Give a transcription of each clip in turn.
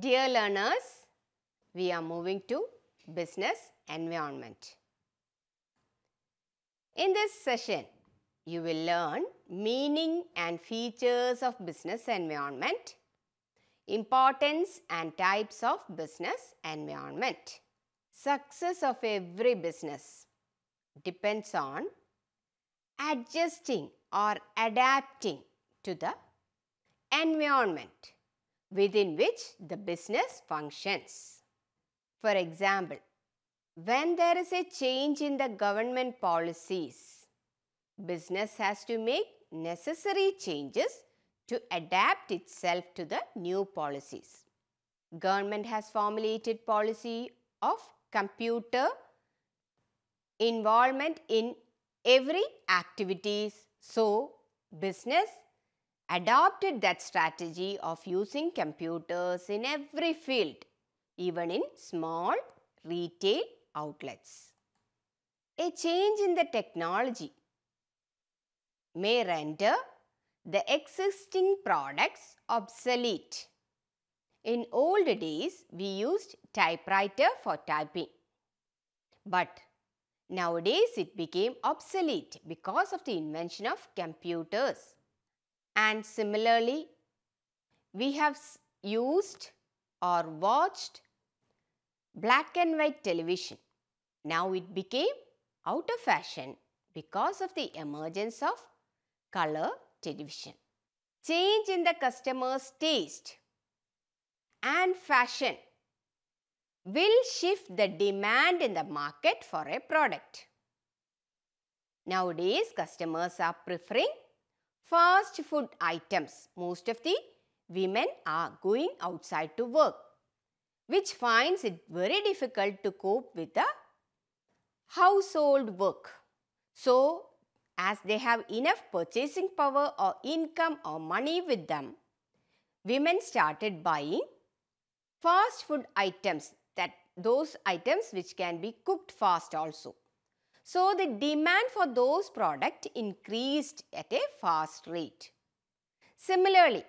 Dear learners, we are moving to business environment. In this session, you will learn meaning and features of business environment, importance and types of business environment. Success of every business depends on adjusting or adapting to the environment within which the business functions. For example, when there is a change in the government policies, business has to make necessary changes to adapt itself to the new policies. Government has formulated policy of computer involvement in every activities, so business adopted that strategy of using computers in every field, even in small retail outlets. A change in the technology may render the existing products obsolete. In old days, we used typewriter for typing, but nowadays it became obsolete because of the invention of computers. And similarly, we have used or watched black and white television. Now it became out of fashion because of the emergence of color television. Change in the customer's taste and fashion will shift the demand in the market for a product. Nowadays, customers are preferring fast food items. Most of the women are going outside to work, which finds it very difficult to cope with the household work. So, as they have enough purchasing power or income or money with them, women started buying fast food items, those items which can be cooked fast also. So, the demand for those products increased at a fast rate. Similarly,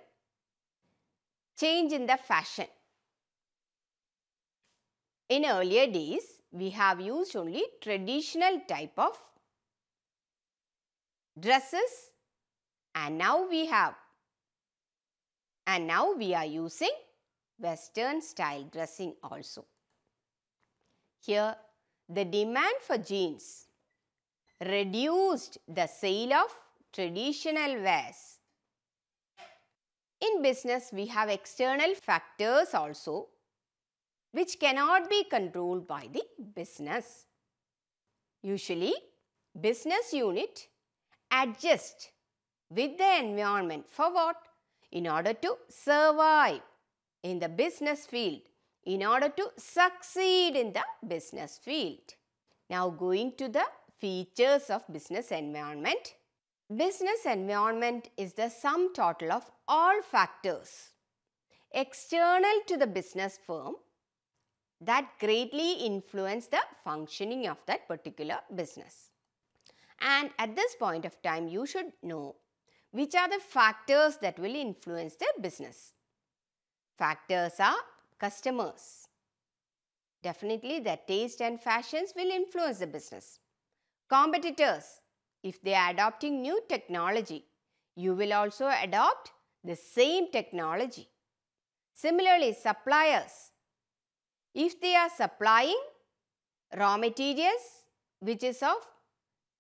change in the fashion. In earlier days, we have used only traditional type of dresses, and now we are using Western style dressing also. Here, the demand for jeans reduced the sale of traditional wears. In business, we have external factors also which cannot be controlled by the business. Usually, business unit adjust with the environment for what? In order to survive in the business field, in order to succeed in the business field. Now going to the features of business environment. Business environment is the sum total of all factors external to the business firm that greatly influence the functioning of that particular business. And at this point of time, you should know which are the factors that will influence the business. Factors are customers. Definitely their taste and fashions will influence the business. Competitors, if they are adopting new technology, you will also adopt the same technology. Similarly, suppliers, if they are supplying raw materials which is of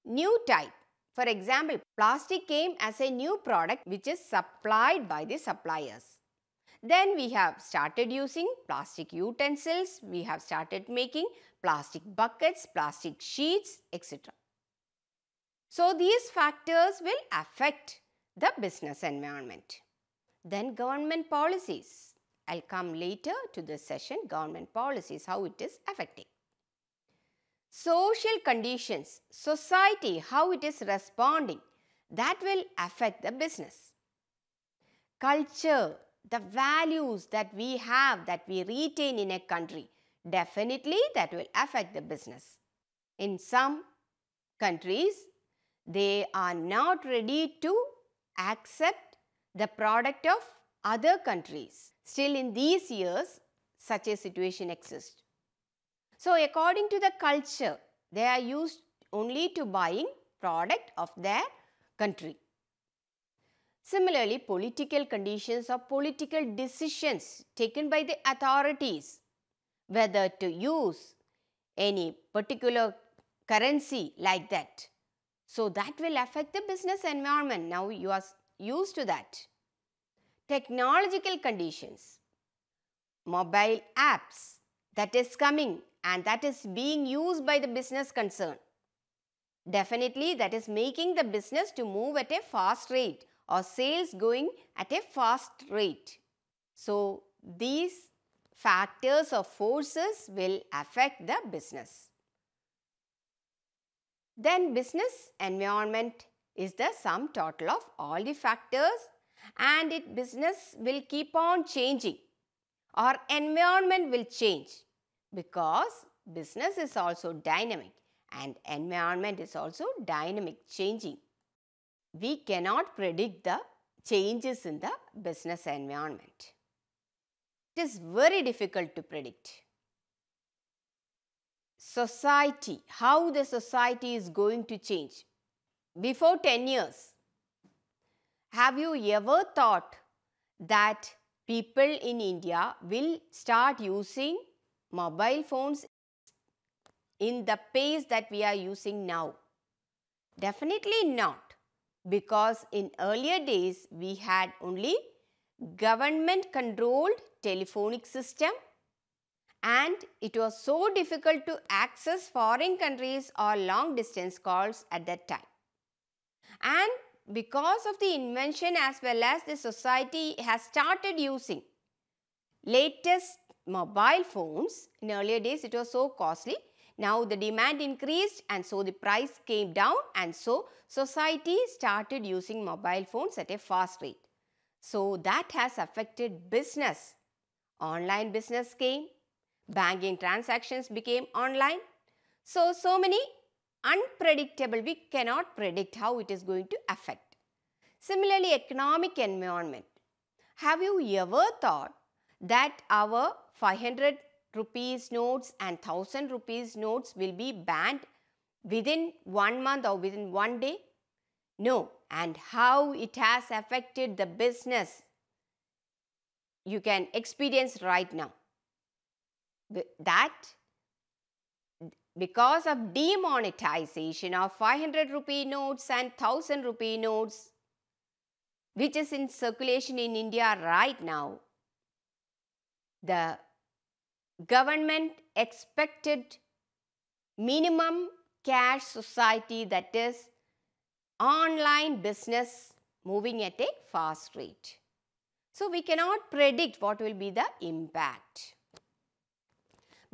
new type, for example, plastic came as a new product which is supplied by the suppliers. Then we have started using plastic utensils, we have started making plastic buckets, plastic sheets, etc. So, these factors will affect the business environment. Then government policies. I will come later to this session, government policies, how it is affecting. Social conditions, society, how it is responding, that will affect the business. Culture, the values that we have, that we retain in a country, definitely that will affect the business. In some countries, they are not ready to accept the product of other countries. Still in these years, such a situation exists. So according to the culture, they are used only to buying product of their country. Similarly, political conditions or political decisions taken by the authorities, whether to use any particular currency like that. So that will affect the business environment. Now you are used to that. Technological conditions, mobile apps that is coming and that is being used by the business concern. Definitely that is making the business to move at a fast rate or sales going at a fast rate. So these factors or forces will affect the business. Then business environment is the sum total of all the factors, and business will keep on changing or environment will change, because business is also dynamic and environment is also dynamic, changing. We cannot predict the changes in the business environment. It is very difficult to predict. Society, how the society is going to change. Before 10 years, have you ever thought that people in India will start using mobile phones in the pace that we are using now? Definitely not, because in earlier days we had only government controlled telephonic system, and it was so difficult to access foreign countries or long distance calls at that time. And because of the invention as well as the society has started using latest mobile phones, in earlier days it was so costly. Now the demand increased and so the price came down, and so society started using mobile phones at a fast rate. So that has affected business. Online business came, banking transactions became online. So many unpredictable, we cannot predict how it is going to affect. Similarly, economic environment. Have you ever thought that our 500 rupees notes and 1000 rupees notes will be banned within 1 month or within 1 day? No. And how it has affected the business, you can experience right now. That because of demonetization of 500 rupee notes and 1000 rupee notes, which is in circulation in India right now, the government expected minimum cash society, that is online business moving at a fast rate. So we cannot predict what will be the impact.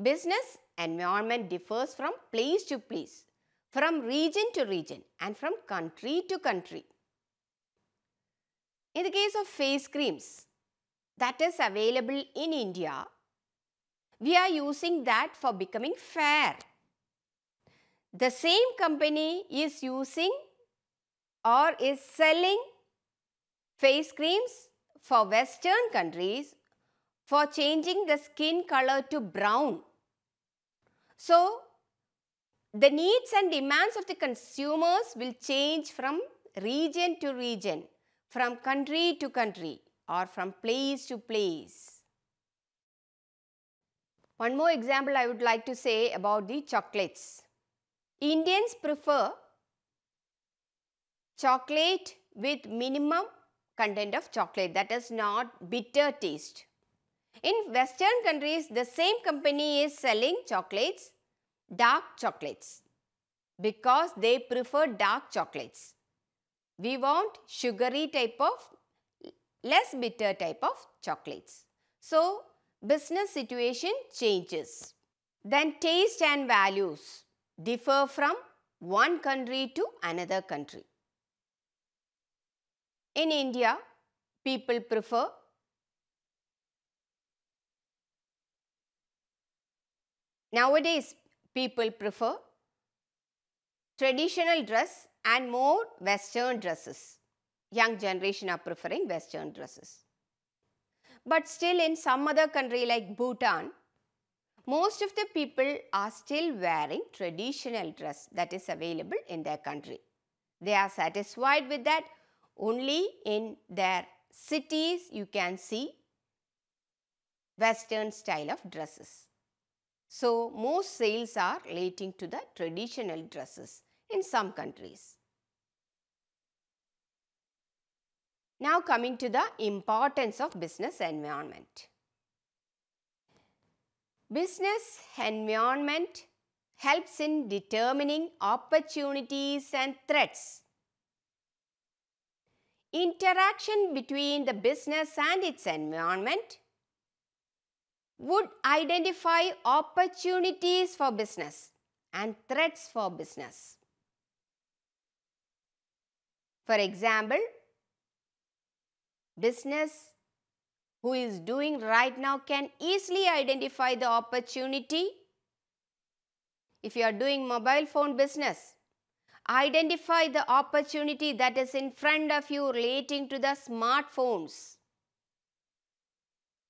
Business environment differs from place to place, from region to region, and from country to country. In the case of face creams that is available in India, we are using that for becoming fair. The same company is using or is selling face creams for Western countries for changing the skin color to brown. So the needs and demands of the consumers will change from region to region, from country to country, or from place to place. One more example I would like to say about the chocolates. Indians prefer chocolate with minimum content of chocolate, that is not bitter taste. In Western countries, the same company is selling chocolates, dark chocolates, because they prefer dark chocolates. We want sugary type of, less bitter type of chocolates. So business situation changes. Then taste and values differ from one country to another country. In India, people prefer nowadays people prefer traditional dress and more Western dresses. Young generation are preferring Western dresses. But still in some other country like Bhutan, most of the people are still wearing traditional dress that is available in their country. They are satisfied with that. Only in their cities you can see Western style of dresses. So most sales are relating to the traditional dresses in some countries. Now coming to the importance of business environment. Business environment helps in determining opportunities and threats. Interaction between the business and its environment would identify opportunities for business and threats for business. For example, business who is doing right now can easily identify the opportunity. If you are doing mobile phone business, identify the opportunity that is in front of you relating to the smartphones.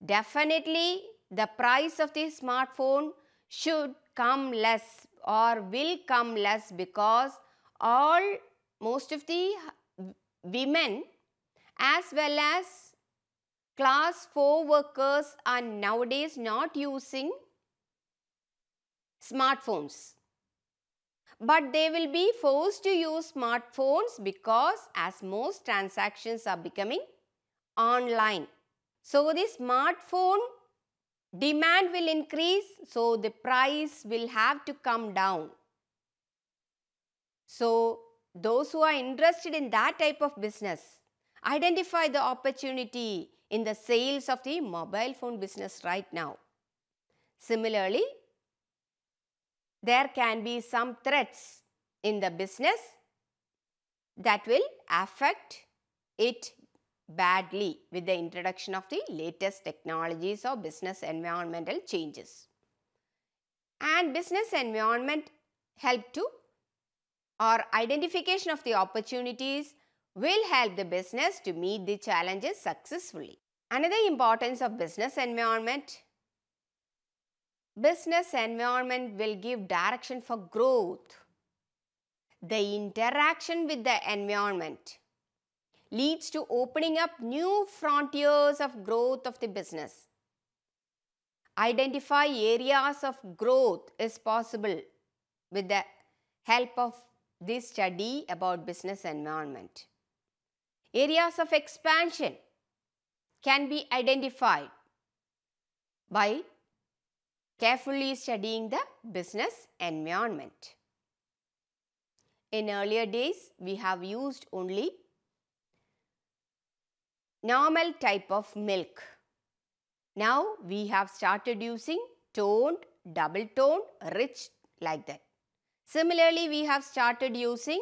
Definitely, the price of the smartphone should come less or will come less because most of the women as well as class 4 workers are nowadays not using smartphones. But they will be forced to use smartphones because as most transactions are becoming online. So the smartphone demand will increase, so the price will have to come down. So those who are interested in that type of business, identify the opportunity in the sales of the mobile phone business right now. Similarly, there can be some threats in the business that will affect it badly with the introduction of the latest technologies or business environmental changes. And business environment help to or identification of the opportunities will help the business to meet the challenges successfully. Another importance of business environment. Business environment will give direction for growth. The interaction with the environment leads to opening up new frontiers of growth of the business. Identify areas of growth is possible with the help of this study about business environment. Areas of expansion can be identified by carefully studying the business environment. In earlier days, we have used only normal type of milk. Now we have started using toned, double toned, rich like that. Similarly, we have started using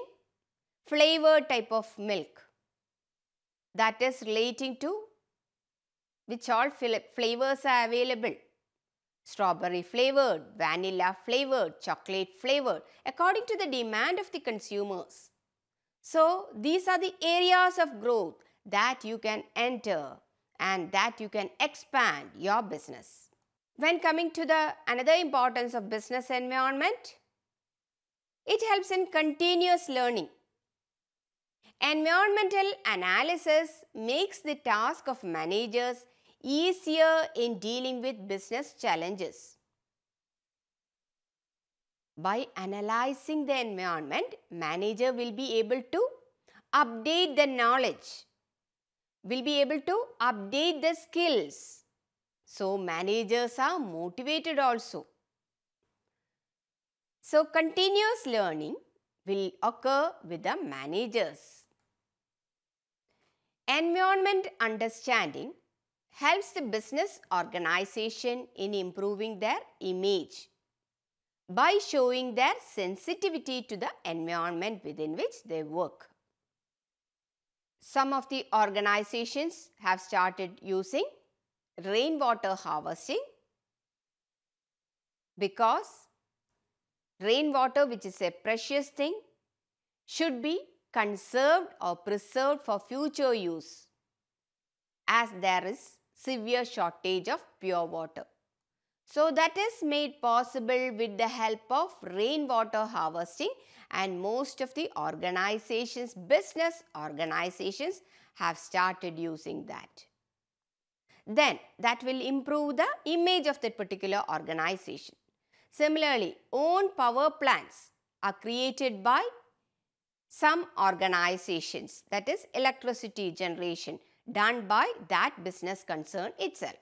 flavored type of milk that is relating to which all flavors are available. Strawberry flavored, vanilla flavored, chocolate flavored according to the demand of the consumers. So these are the areas of growth that you can enter and that you can expand your business. When coming to the another importance of business environment, it helps in continuous learning. Environmental analysis makes the task of managers easier in dealing with business challenges. By analyzing the environment, manager will be able to update the knowledge, will be able to update the skills. So managers are motivated also. So continuous learning will occur with the managers. Environment understanding helps the business organization in improving their image by showing their sensitivity to the environment within which they work. Some of the organizations have started using rainwater harvesting because rainwater, which is a precious thing, should be conserved or preserved for future use, as there is severe shortage of pure water. So that is made possible with the help of rainwater harvesting, and most of the organizations, business organizations have started using that. Then that will improve the image of that particular organization. Similarly, own power plants are created by some organizations, that is electricity generation done by that business concern itself.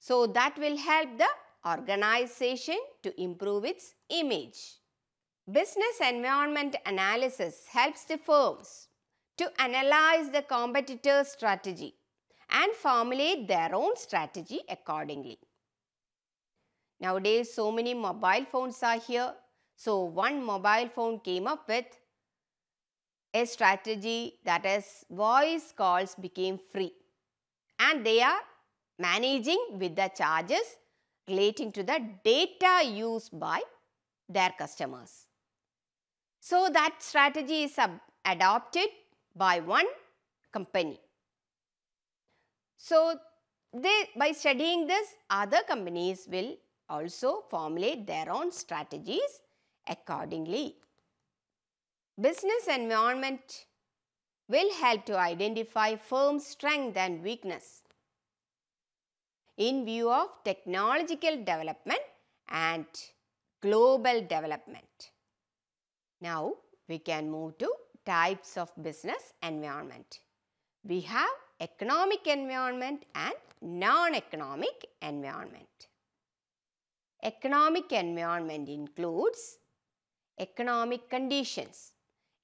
So that will help the organization to improve its image. Business environment analysis helps the firms to analyze the competitor's strategy and formulate their own strategy accordingly. Nowadays, so many mobile phones are here. So one mobile phone came up with a strategy, that is voice calls became free, and they are managing with the charges relating to the data used by their customers. So that strategy is adopted by one company. So by studying this, other companies will also formulate their own strategies accordingly. Business environment will help to identify firm's strength and weakness in view of technological development and global development. Now we can move to types of business environment. We have economic environment and non-economic environment. Economic environment includes economic conditions,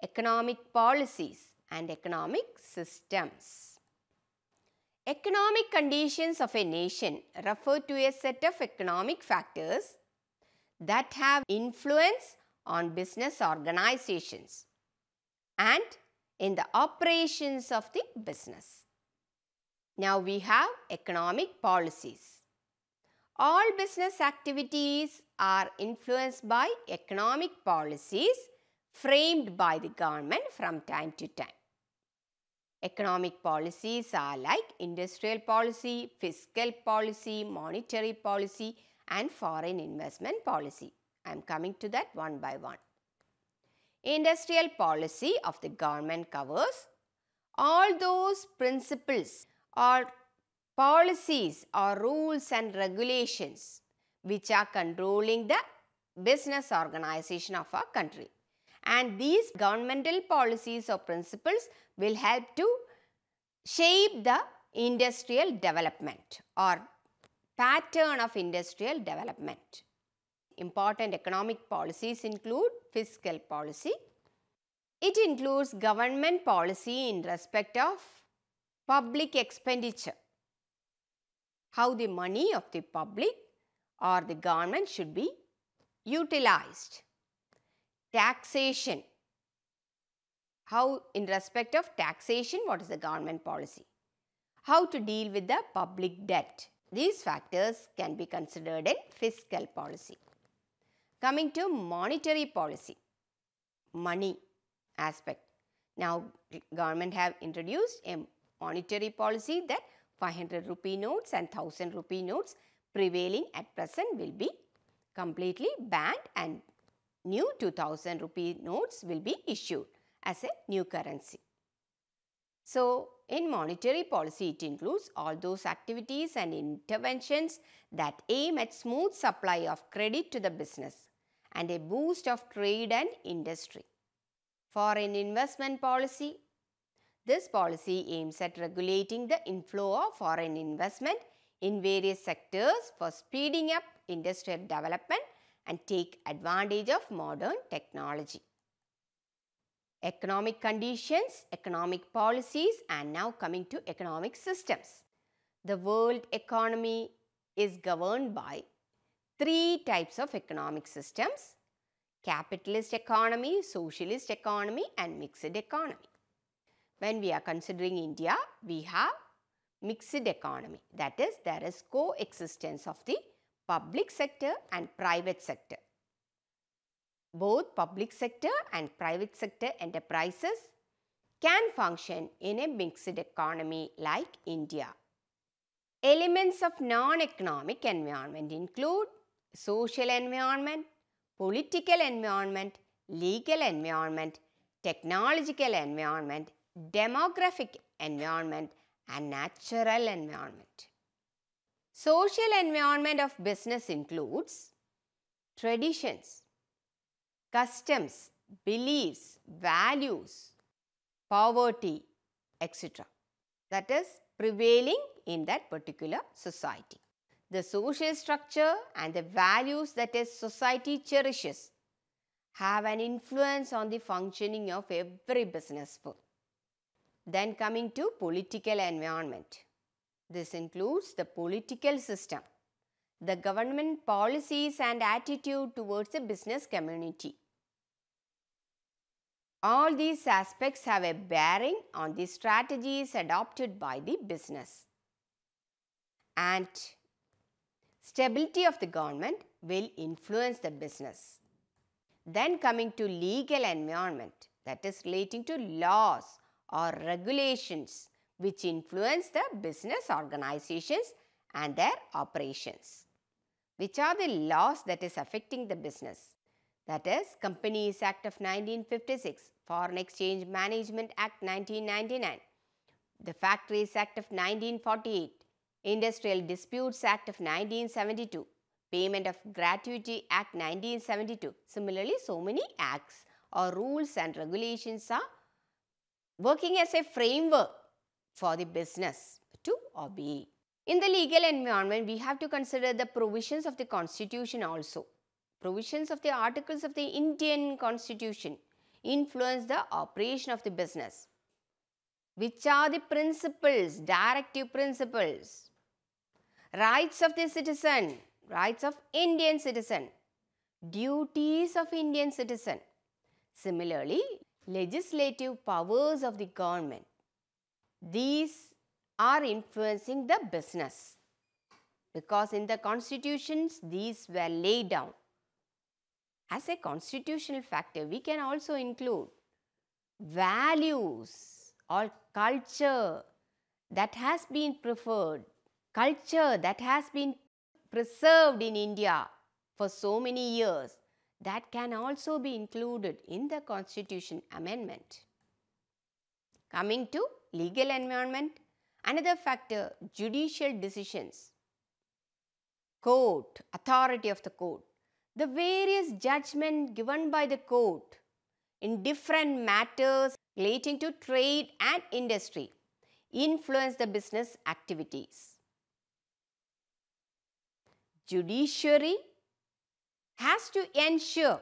economic policies, and economic systems. Economic conditions of a nation refer to a set of economic factors that have influence on business organizations and in the operations of the business. Now we have economic policies. All business activities are influenced by economic policies framed by the government from time to time. Economic policies are like industrial policy, fiscal policy, monetary policy, and foreign investment policy. I am coming to that one by one. Industrial policy of the government covers all those principles or policies or rules and regulations which are controlling the business organization of our country. And these governmental policies or principles will help to shape the industrial development or pattern of industrial development. Important economic policies include fiscal policy. It includes government policy in respect of public expenditure, how the money of the public or the government should be utilized. Taxation, how in respect of taxation, what is the government policy? How to deal with the public debt. These factors can be considered in fiscal policy. Coming to monetary policy, money aspect. Now, government have introduced a monetary policy that 500 rupee notes and 1000 rupee notes prevailing at present will be completely banned, and new 2000 rupee notes will be issued as a new currency. So, in monetary policy, it includes all those activities and interventions that aim at smooth supply of credit to the business and a boost of trade and industry. Foreign investment policy. This policy aims at regulating the inflow of foreign investment in various sectors for speeding up industrial development and take advantage of modern technology. Economic conditions, economic policies, and now coming to economic systems. The world economy is governed by three types of economic systems: capitalist economy, socialist economy, and mixed economy. When we are considering India, we have mixed economy. That is, there is coexistence of the public sector and private sector. Both public sector and private sector enterprises can function in a mixed economy like India. Elements of non-economic environment include social environment, political environment, legal environment, technological environment, demographic environment, and natural environment. Social environment of business includes traditions, customs, beliefs, values, poverty, etc. That is prevailing in that particular society. The social structure and the values that a society cherishes have an influence on the functioning of every business firm. Then coming to political environment. This includes the political system, the government policies and attitude towards the business community. All these aspects have a bearing on the strategies adopted by the business. And stability of the government will influence the business. Then coming to legal environment, that is relating to laws or regulations which influence the business organizations and their operations. Which are the laws that is affecting the business? That is Companies Act of 1956, Foreign Exchange Management Act 1999, the Factories Act of 1948, Industrial Disputes Act of 1972, Payment of Gratuity Act 1972. Similarly, so many acts or rules and regulations are working as a framework for the business to obey. In the legal environment, we have to consider the provisions of the Constitution also. Provisions of the articles of the Indian Constitution influence the operation of the business. Which are the principles, directive principles? Rights of the citizen, rights of Indian citizen, duties of Indian citizen. Similarly, legislative powers of the government. These are influencing the business because in the constitutions these were laid down. As a constitutional factor, we can also include values or culture that has been preferred, culture that has been preserved in India for so many years, that can also be included in the Constitution amendment. Coming to legal environment, another factor, judicial decisions, court, authority of the court. The various judgments given by the court in different matters relating to trade and industry influence the business activities. Judiciary has to ensure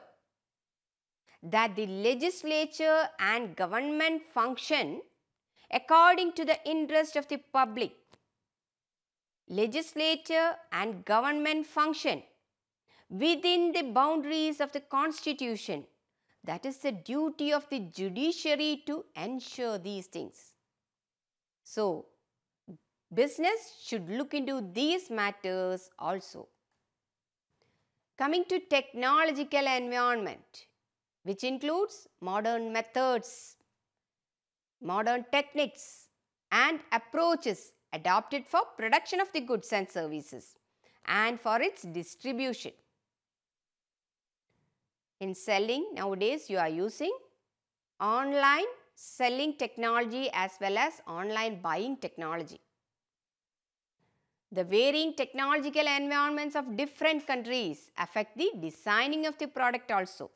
that the legislature and government function according to the interest of the public. Legislature and government function within the boundaries of the Constitution. That is the duty of the judiciary to ensure these things. So, business should look into these matters also. Coming to technological environment, which includes modern methods, modern techniques and approaches adopted for production of the goods and services and for its distribution. In selling, nowadays you are using online selling technology as well as online buying technology. The varying technological environments of different countries affect the designing of the product also,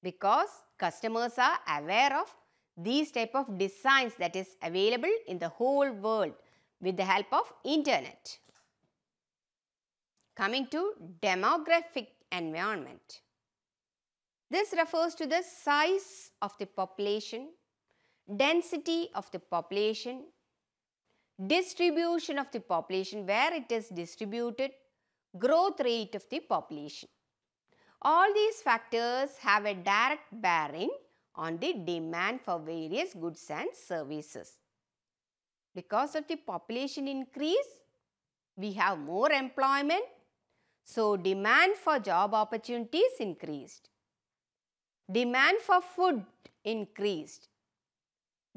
because customers are aware of these type of designs that is available in the whole world with the help of internet. Coming to demographic environment. This refers to the size of the population, density of the population, distribution of the population, where it is distributed, growth rate of the population. All these factors have a direct bearing on the demand for various goods and services. Because of the population increase, we have more employment, so demand for job opportunities increased. Demand for food increased.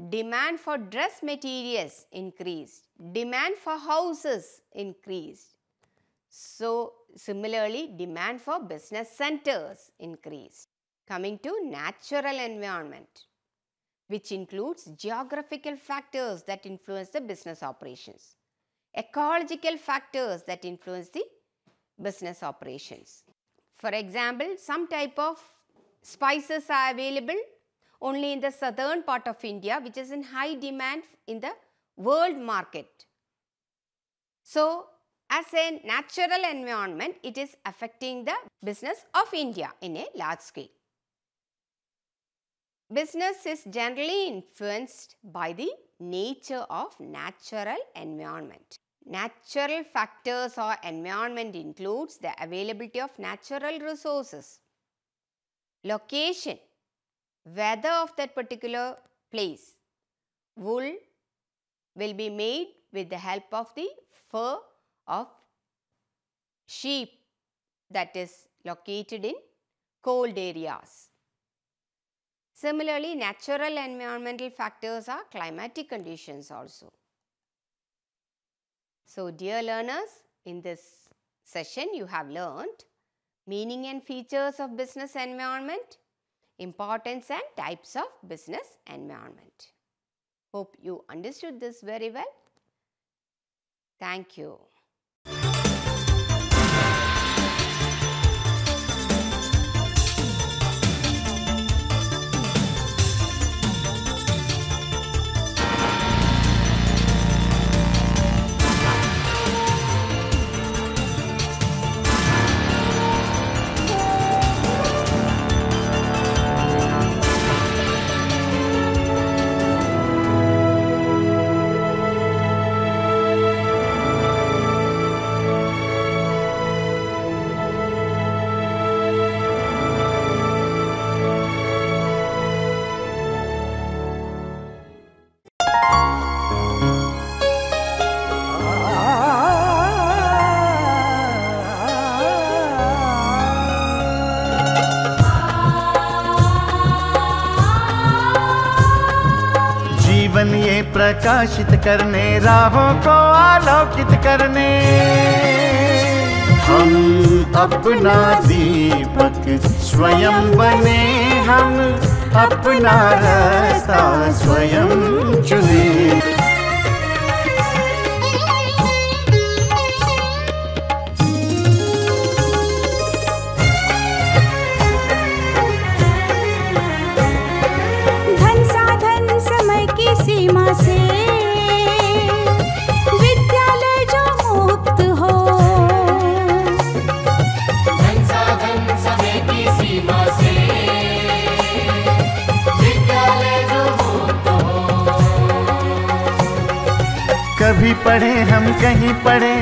Demand for dress materials increased. Demand for houses increased. So, similarly, demand for business centers increased. Coming to natural environment, which includes geographical factors that influence the business operations, ecological factors that influence the business operations. For example, some type of spices are available only in the southern part of India, which is in high demand in the world market. So, as a natural environment, it is affecting the business of India in a large scale. Business is generally influenced by the nature of natural environment. Natural factors or environment includes the availability of natural resources, location, weather of that particular place. Wool will be made with the help of the fur of sheep that is located in cold areas. Similarly, natural environmental factors are climatic conditions also. So, dear learners, in this session you have learned meaning and features of business environment, importance and types of business environment. Hope you understood this very well. Thank you. जीवन ये प्रकाशित करने, राहों को आलोकित करने, हम अपना दीपक स्वयं बने, हम अपना रास्ता स्वयं चुने। सीमा से विद्यालय जो मुक्त हो, धन साधन समय की सीमा से विद्यालय जो मुक्त हो। कभी पढ़े हम कहीं पढ़े,